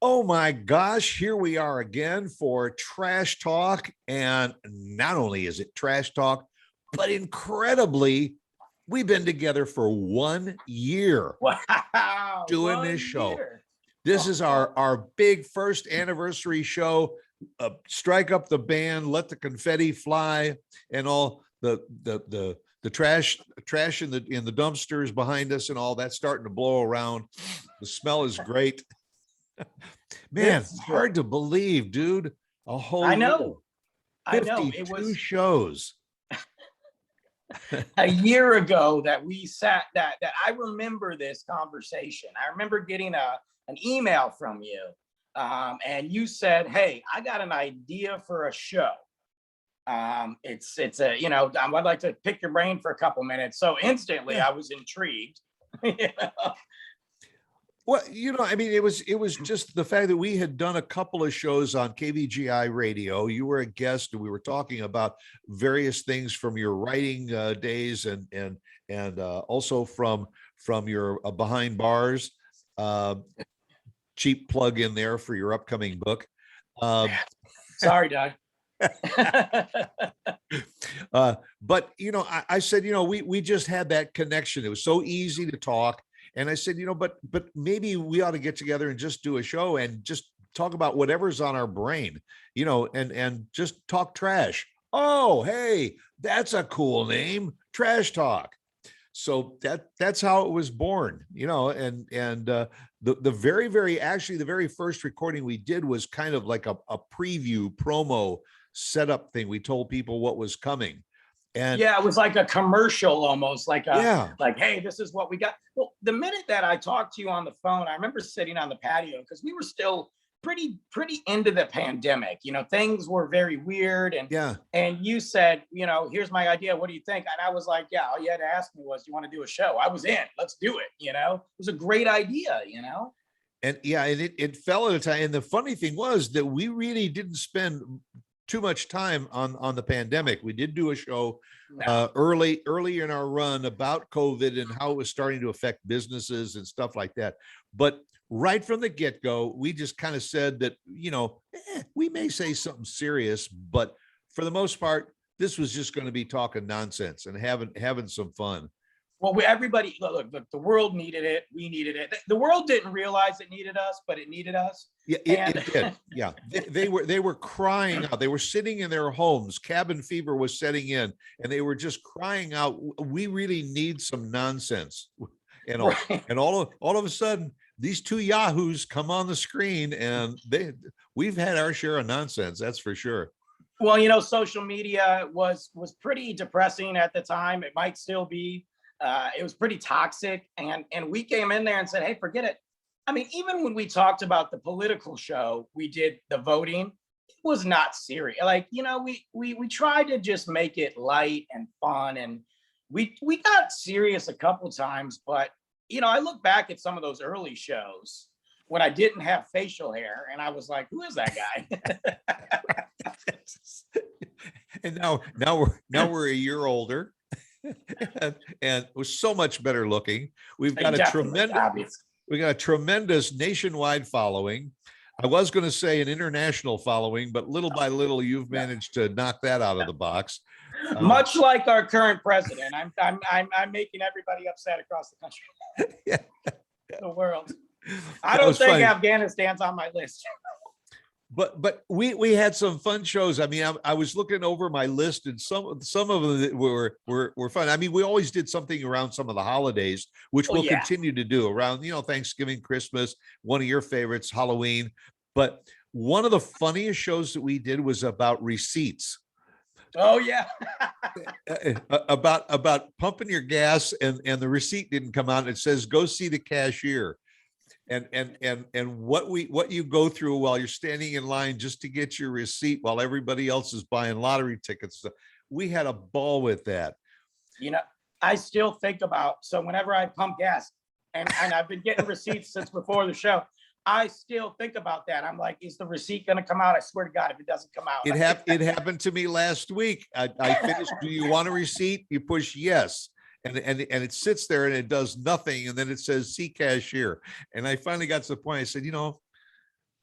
Oh my gosh, here we are again for Trash Talk. And not only is it Trash Talk, but incredibly, we've been together for 1 year Wow, doing this show. This is our big first anniversary show. Strike up the band, let the confetti fly, and all the trash in the dumpsters behind us, and all that's starting to blow around. The smell is great. Man, hard to believe, dude. A whole I know. year. I know. 52 It was shows. a year ago that we sat that I remember this conversation. I remember getting an email from you. And you said, "Hey, I got an idea for a show. It's a, I'd like to pick your brain for a couple minutes." So instantly I was intrigued. You know? Well, I mean, it was just the fact that we had done a couple of shows on KVGI radio. You were a guest, and we were talking about various things from your writing days, and also from your behind bars. Cheap plug in there for your upcoming book. Sorry, Doug. But I said, we just had that connection. It was so easy to talk. And I said, but maybe we ought to get together and just do a show and just talk about whatever's on our brain, and just talk trash. Oh, hey, that's a cool name, Trash Talk. So that's how it was born, and the very first recording we did was kind of like a preview promo setup thing. We told people what was coming. And yeah, it was like a commercial, almost like hey, this is what we got. Well, the minute that I talked to you on the phone, I remember sitting on the patio because we were still pretty into the pandemic. Things were very weird, and you said, here's my idea. What do you think? And I was like, yeah, all you had to ask me was, do you want to do a show? I was in. Let's do it. It was a great idea. And yeah, and it fell at a time. And the funny thing was that we really didn't spend too much time on the pandemic. We did do a show early in our run about COVID and how it was starting to affect businesses and stuff like that. But right from the get-go, we just kind of said that, we may say something serious, but for the most part, this was just going to be talking nonsense and having some fun. Well, everybody, look, the world needed it. We needed it. The world didn't realize it needed us, but it needed us. Yeah, it did. Yeah, they were crying out. They were sitting in their homes. Cabin fever was setting in, and they were just crying out, "We really need some nonsense." And all of a sudden, these two yahoos come on the screen, and we've had our share of nonsense. That's for sure. Well, social media was pretty depressing at the time. It might still be. It was pretty toxic, and we came in there and said, hey, forget it. I mean, even when we talked about the political show, we did the voting, it was not serious. Like, we tried to just make it light and fun, and we got serious a couple times, but I look back at some of those early shows when I didn't have facial hair, and I was like, who is that guy? And now we're a year older. and was so much better looking. We've got a tremendous nationwide following. I was going to say an international following, but little by little, you've managed to knock that out of the box. Much like our current president, I'm making everybody upset across the country, the world. I don't think funny. Afghanistan's on my list. But we had some fun shows. I mean, I was looking over my list, and some of them were fun. I mean, we always did something around some of the holidays, which we'll continue to do around, Thanksgiving, Christmas, one of your favorites, Halloween. But one of the funniest shows that we did was about receipts. Oh yeah. about pumping your gas, and the receipt didn't come out. It says, go see the cashier. And what you go through while you're standing in line just to get your receipt while everybody else is buying lottery tickets. We had a ball with that. I still think about, so whenever I pump gas, and I've been getting receipts since before the show, I still think about that. I'm like, is the receipt going to come out? I swear to God, if it doesn't come out. It happened to me last week. I finished, do you want a receipt? You push yes. And it sits there and it does nothing. And then it says, see cashier. And I finally got to the point, I said,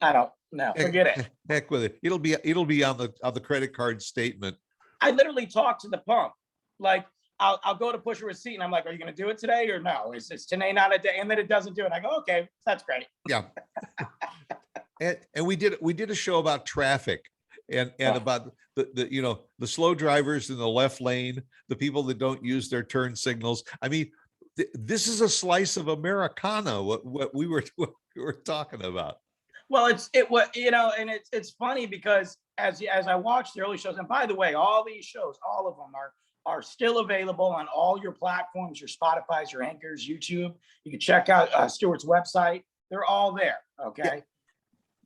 I don't know. Forget it. Heck with it. It'll be on the credit card statement. I literally talk to the pump. Like I'll go to push a receipt and I'm like, are you going to do it today or no? Is today not a day? And then it doesn't do it. I go, okay, that's great. Yeah. And we did a show about traffic and about the slow drivers in the left lane, the people that don't use their turn signals. I mean, this is a slice of Americana, what we were talking about. Well, and it's funny because as I watch the early shows, and by the way, all these shows, all of them are still available on all your platforms, your Spotify's, your Anchors, YouTube. You can check out Stuart's website. They're all there. Okay.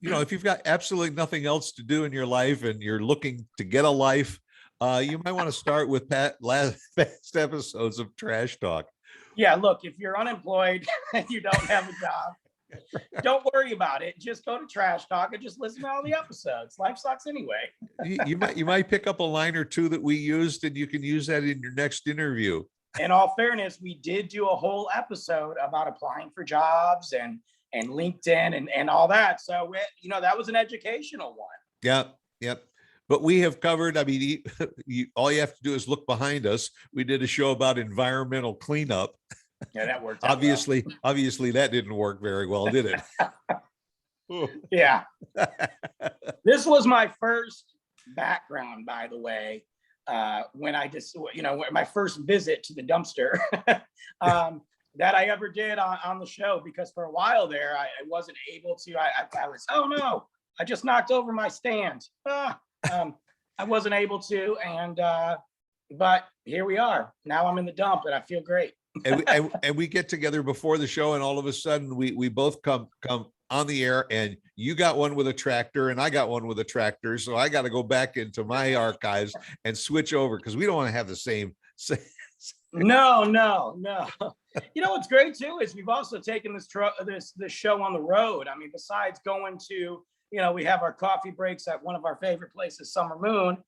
If you've got absolutely nothing else to do in your life and you're looking to get a life, you might want to start with past episodes of Trash Talk. Yeah, look, if you're unemployed and you don't have a job, don't worry about it. Just go to Trash Talk and just listen to all the episodes. Life sucks anyway. You might pick up a line or two that we used, and you can use that in your next interview. In all fairness, we did do a whole episode about applying for jobs and LinkedIn and all that. So that was an educational one. Yep. But we have covered, I mean, all you have to do is look behind us. We did a show about environmental cleanup. Yeah, that worked out Obviously that didn't work very well, did it? Yeah. This was my first background, by the way, when I just, my first visit to the dumpster that I ever did on the show, because for a while there, I wasn't able to, I was, oh no, I just knocked over my stand. I wasn't able to. But here we are. Now I'm in the dump and I feel great. and we get together before the show, and all of a sudden we both come on the air, and you got one with a tractor and I got one with a tractor. So I got to go back into my archives and switch over because we don't want to have the same. No. What's great too is we've also taken this show on the road. I mean, besides going to, we have our coffee breaks at one of our favorite places, Summer Moon.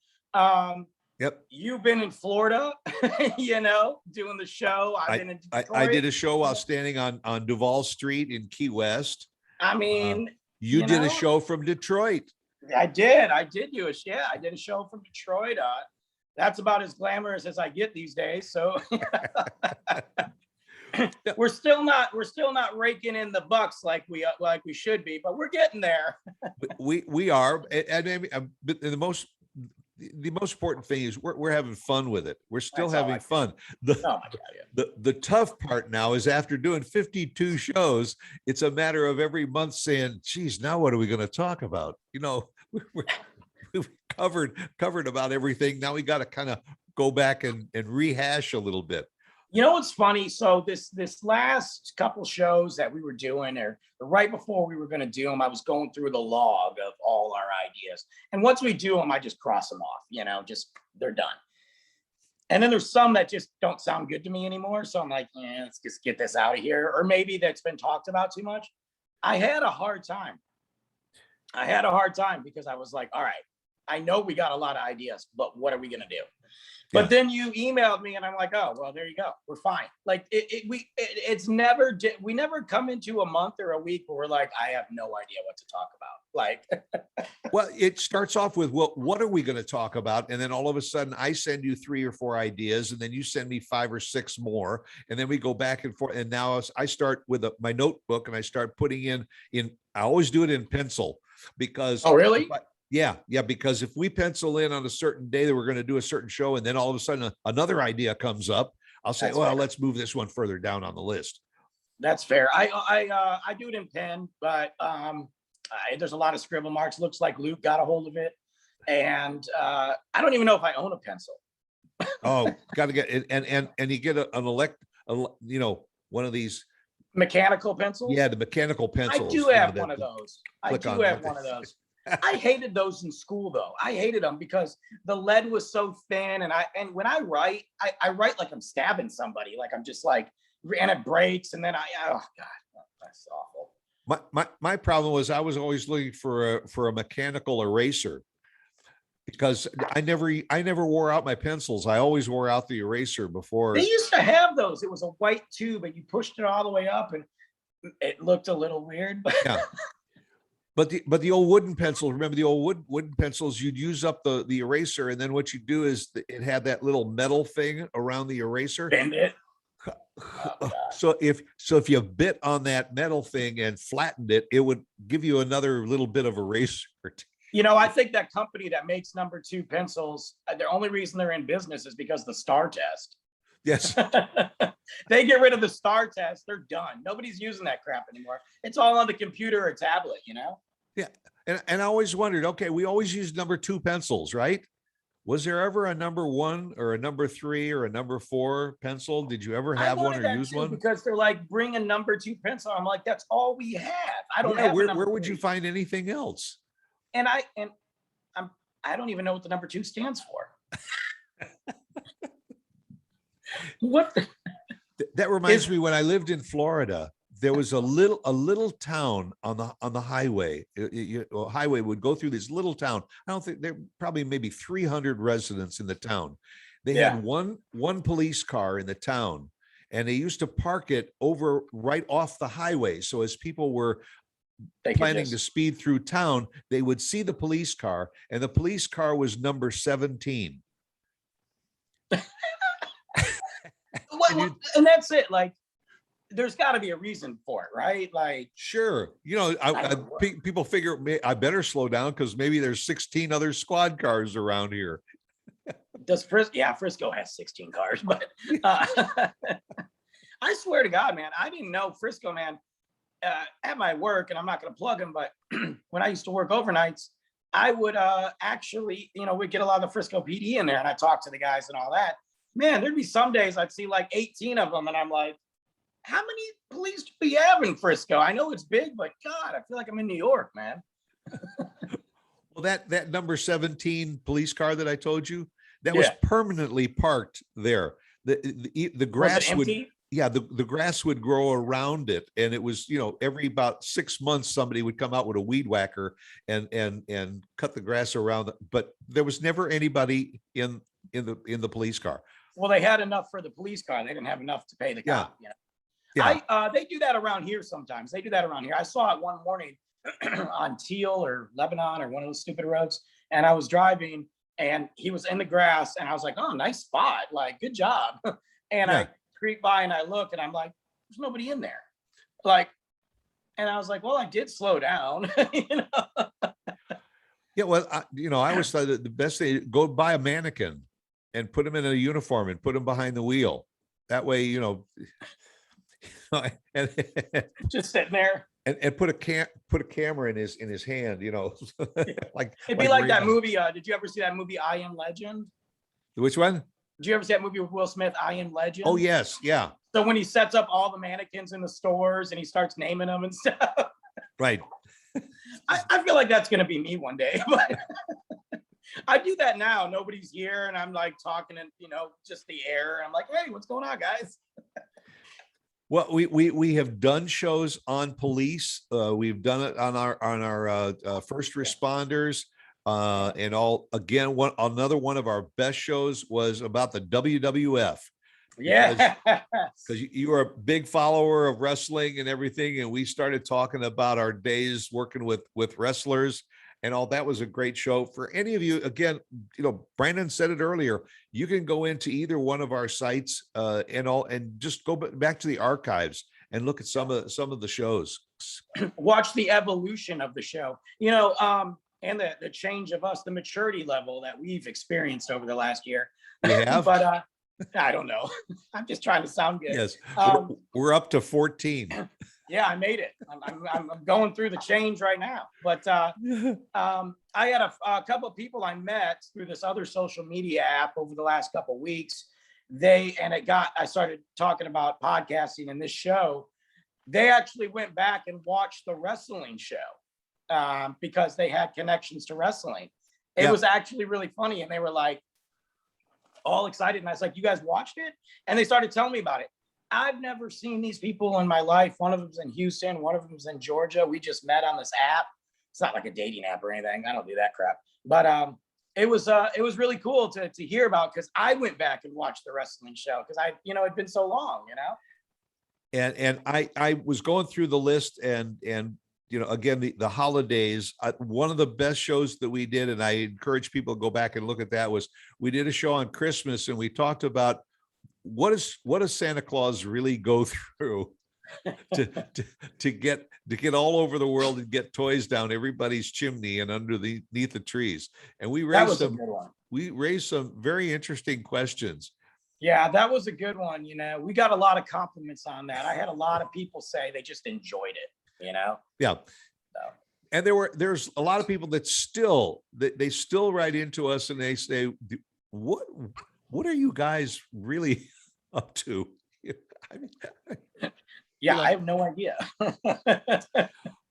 Yep. You've been in Florida, doing the show. I've been in Detroit. I did a show while standing on Duval Street in Key West. I mean, you did a show from Detroit. I did. I did a show from Detroit. That's about as glamorous as I get these days. So we're still not raking in the bucks like we should be, but we're getting there. we are, and the most important thing is we're having fun with it. We're still having fun. The tough part now is after doing 52 shows, it's a matter of every month saying, geez, now what are we going to talk about? We've covered about everything. Now we got to kind of go back and rehash a little bit. What's funny? So this last couple shows that we were doing, or right before we were going to do them, I was going through the log of all our ideas. And once we do them, I just cross them off, just they're done. And then there's some that just don't sound good to me anymore. So I'm like, let's just get this out of here. Or maybe that's been talked about too much. I had a hard time because I was like, all right, I know we got a lot of ideas, but what are we going to do? But then you emailed me and I'm like, oh, well, there you go. We're fine. Like we never come into a month or a week where we're like, I have no idea what to talk about. Like, well, it starts off with, well, what are we going to talk about? And then all of a sudden I send you 3 or 4 ideas, and then you send me 5 or 6 more. And then we go back and forth. And now I start with my notebook and I start putting in, I always do it in pencil because. Oh, really? Yeah, because if we pencil in on a certain day that we're going to do a certain show, and then all of a sudden another idea comes up, I'll say, let's move this one further down on the list. That's fair. I do it in pen, but there's a lot of scribble marks. Looks like Luke got a hold of it, and I don't even know if I own a pencil. Oh, got to get it, and you get one of these mechanical pencils. Yeah, the mechanical pencils. I do have one of those. I hated those in school though. I hated them because the lead was so thin, and when I write, I write like I'm stabbing somebody, like I'm just like, and it breaks, and then oh God, that's awful. My problem was I was always looking for a mechanical eraser because I never wore out my pencils. I always wore out the eraser before. They used to have those. It was a white tube, and you pushed it all the way up, and it looked a little weird. But yeah. But the old wooden pencil, remember the old wooden pencils, you'd use up the eraser, and then what you do is it had that little metal thing around the eraser. Bend it. Oh God. So if you bit on that metal thing and flattened it, it would give you another little bit of eraser. You know, I think that company that makes number 2 pencils, the only reason they're in business is because the star test. Yes. They get rid of the star test, they're done. Nobody's using that crap anymore. It's all on the computer or tablet, you know? Yeah. And I always wondered, okay, we always use number 2 pencils, right? Was there ever a number 1 or a number 3 or a number 4 pencil? Did you ever have one or use one? Because they're like, bring a number 2 pencil. I'm like, that's all we have. I don't Yeah, have where would you find anything else? And I don't even know what the number 2 stands for. What the, That reminds me, when I lived in Florida, there was a little town on the highway. A highway would go through this little town. I don't think there probably maybe 300 residents in the town. They had one police car in the town, and they used to park it over right off the highway. So as people were planning to speed through town, they would see the police car, and the police car was number 17. and that's it. Like, there's got to be a reason for it, right? Like, sure, people figure I better slow down because maybe there's 16 other squad cars around here. Does Frisco has 16 cars, but I swear to God, man, I didn't know Frisco, man. At my work, and I'm not going to plug them, but when I used to work overnights, I would actually, we'd get a lot of the Frisco PD in there, and I talked to the guys and all that. Man, there'd be some days I'd see like 18 of them, and I'm like, how many police do we have in Frisco? I know it's big, but God, I feel like I'm in New York, man. Well, that number 17 police car that I told you, that was permanently parked there. The grass would, the grass would grow around it, and it was, every about 6 months somebody would come out with a weed whacker and cut the grass around. But there was never anybody in the police car. Well, they had enough for the police car. They didn't have enough to pay the cop. Yeah. They do that around here sometimes. They do that around here. I saw it one morning on Teal or Lebanon or one of those stupid roads, and I was driving, and he was in the grass, and I was like, oh, nice spot. Like, good job. And I creep by and I look, and I'm like, there's nobody in there. Like, and I was like, well, I did slow down. Yeah, well, I always thought that the best thing, go buy a mannequin and put him in a uniform and put him behind the wheel. That way, and just sitting there and put a camera in his hand, like it'd be like that movie. Did you ever see that movie I Am Legend? Which one? Did you ever see that movie with Will Smith, I Am Legend? Oh yes, yeah. So when he sets up all the mannequins in the stores and he starts naming them and stuff. Right. I feel like that's going to be me one day, but I do that now. Nobody's here, and I'm like talking in, just the air. I'm like, hey, what's going on, guys? Well, we have done shows on police. We've done it on our first responders, and all. Again, another one of our best shows was about the WWF. Yeah, because you were a big follower of wrestling and everything, and we started talking about our days working with wrestlers and all. That was a great show for any of you. Again, Brandon said it earlier, you can go into either one of our sites and just go back to the archives and look at some of the shows. Watch the evolution of the show, and the change of us, the maturity level that we've experienced over the last year. We have, but I don't know. I'm just trying to sound good. Yes, we're up to 14. Yeah, I made it. I'm going through the change right now. But I had a couple of people I met through this other social media app over the last couple of weeks. I started talking about podcasting in this show. They actually went back and watched the wrestling show because they had connections to wrestling. It was actually really funny, and they were like all excited. And I was like, "You guys watched it?" And they started telling me about it. I've never seen these people in my life. One of them's in Houston. One of them's in Georgia. We just met on this app. It's not like a dating app or anything. I don't do that crap. But it was really cool to hear about, because I went back and watched the wrestling show because it'd been so long, And I was going through the list, and again, the holidays, one of the best shows that we did, and I encourage people to go back and look at that, was we did a show on Christmas, and we talked about what does Santa Claus really go through to, to, to get all over the world and get toys down everybody's chimney and underneath the trees. And That was a good one. we raised some very interesting questions. Yeah, that was a good one. We got a lot of compliments on that. I had a lot of people say they just enjoyed it. Yeah. So. And there's a lot of people that they still write into us and they say, what are you guys really up to? I mean, yeah, I have no idea.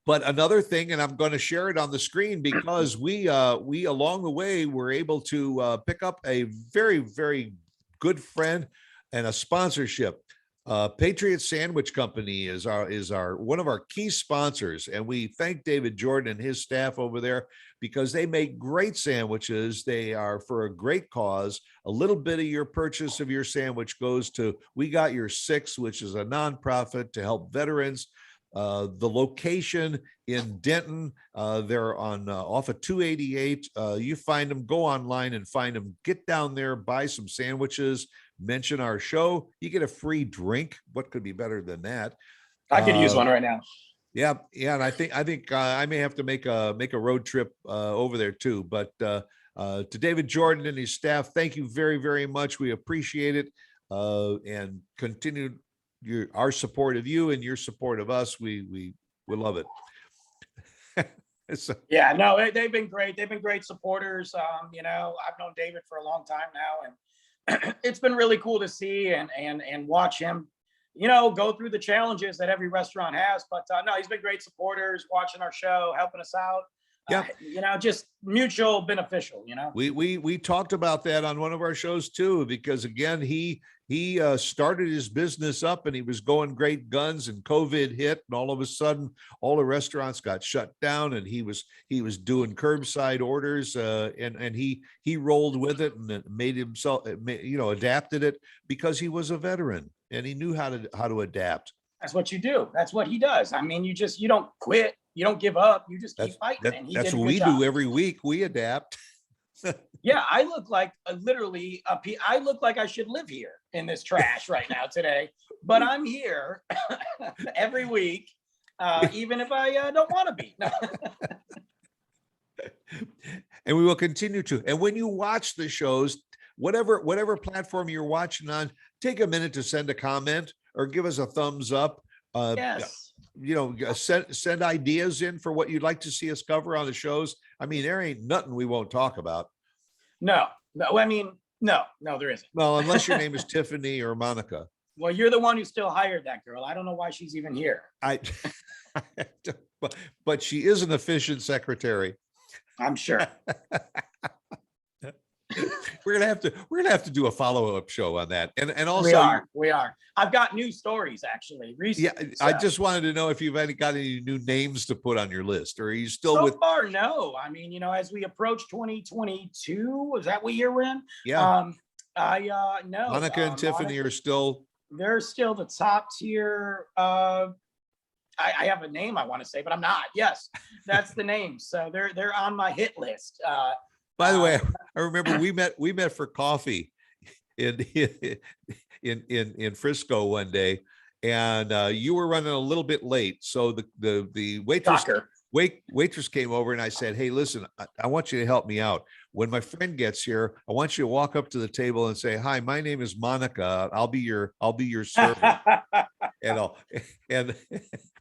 But another thing, and I'm going to share it on the screen, because we along the way were able to pick up a very, very good friend and a sponsorship. Patriot Sandwich Company is our one of our key sponsors, and we thank David Jordan and his staff over there because they make great sandwiches. They are for a great cause. A little bit of your purchase of your sandwich goes to We Got Your Six, which is a nonprofit to help veterans. The location in Denton, they're on off of 288. You find them, go online and find them. Get down there, buy some sandwiches. Mention our show, you get a free drink. What could be better than that? I could use one right now. Yeah, and I think I may have to make a road trip over there too. But to David Jordan and his staff, thank you very, very much. We appreciate it, and continue our support of you and your support of us. We love it. So, yeah, no, they've been great. They've been great supporters. I've known David for a long time now, and it's been really cool to see and watch him, go through the challenges that every restaurant has. But no, he's been great supporters, watching our show, helping us out. Yeah, just mutual beneficial. We talked about that on one of our shows too, because again, he started his business up and he was going great guns, and COVID hit, and all of a sudden all the restaurants got shut down, and he was doing curbside orders, and he rolled with it and made himself, adapted it because he was a veteran and he knew how to adapt. That's what you do. That's what he does. I mean, you don't quit. You don't give up. You just keep fighting. And that's what we do every week. We adapt. Yeah, I look like literally I look like I should live here in this trash right now today, but I'm here every week, even if I don't want to be. And we will continue to. And when you watch the shows, whatever platform you're watching on, take a minute to send a comment or give us a thumbs up. Yes. Send ideas in for what you'd like to see us cover on the shows. I mean, there ain't nothing we won't talk about. No, I mean, no, there isn't. Well, unless your name is Tiffany or Monica. Well, you're the one who still hired that girl. I don't know why she's even here. But she is an efficient secretary. I'm sure. We're gonna have to do a follow-up show on that, and also we are. I've got new stories actually recently. Yeah, so. I just wanted to know if you've got any new names to put on your list, or are you still so far? No, I mean, as we approach 2022, is that what year we're in? Yeah. No. Monica and Tiffany are still. They're still the top tier. I have a name I want to say, but I'm not. Yes, that's the name. So they're on my hit list. By the way, I remember we met for coffee in Frisco one day, and you were running a little bit late. So the waitress came over, and I said, "Hey, listen, I want you to help me out. When my friend gets here, I want you to walk up to the table and say, 'Hi, my name is Monica. I'll be your server.'" and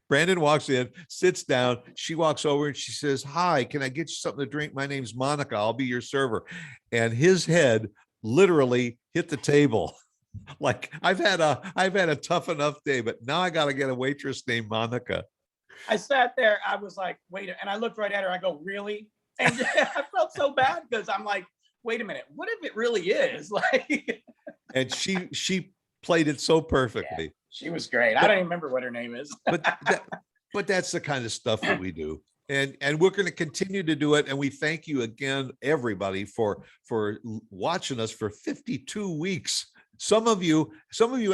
Brandon walks in, sits down. She walks over and she says, "Hi, can I get you something to drink? My name's Monica. I'll be your server." And his head literally hit the table. Like, I've had a tough enough day, but now I got to get a waitress named Monica. I sat there. I was like, wait, and I looked right at her. I go, really? And I felt so bad because I'm like, wait a minute. What if it really is? Like, and she played it so perfectly. Yeah, she was great. I don't even remember what her name is. but that's the kind of stuff that we do. And we're going to continue to do it. And we thank you again, everybody, for watching us for 52 weeks. some of you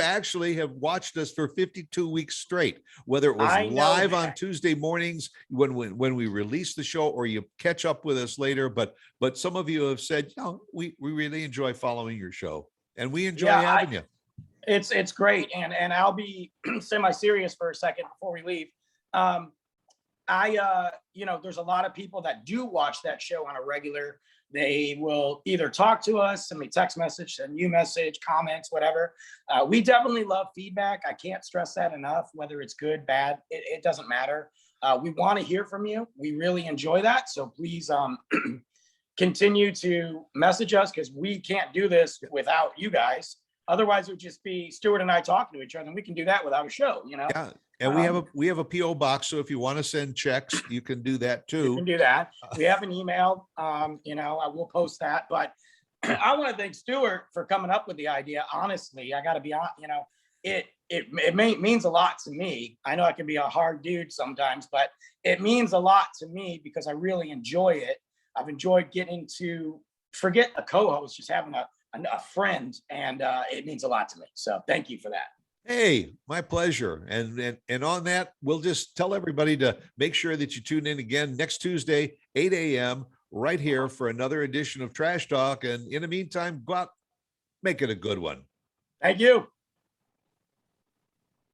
actually have watched us for 52 weeks straight, whether it was I know live on that. Tuesday mornings when we release the show, or you catch up with us later. But some of you have said, we really enjoy following your show, and we enjoy Yeah, having you. it's great. And I'll be semi-serious for a second before we leave. There's a lot of people that do watch that show on a regular. They will either talk to us, send me text message, send you message, comments, whatever. We definitely love feedback. I can't stress that enough, whether it's good, bad, it doesn't matter. We want to hear from you. We really enjoy that. So please continue to message us, because we can't do this without you guys. Otherwise, it would just be Stuart and I talking to each other, and we can do that without a show, Yeah. And we have a PO box, so if you want to send checks, you can do that You too. can do that. We have an email. I will post that. But I want to thank Stuart for coming up with the idea. Honestly, I got to be honest. It means a lot to me. I know I can be a hard dude sometimes, but it means a lot to me because I really enjoy it. I've enjoyed getting to forget a co-host, just having a friend, and it means a lot to me. So thank you for that. Hey, my pleasure. And on that, we'll just tell everybody to make sure that you tune in again next Tuesday, 8 a.m. right here for another edition of Trash Talk. And in the meantime, go out, make it a good one. Thank you.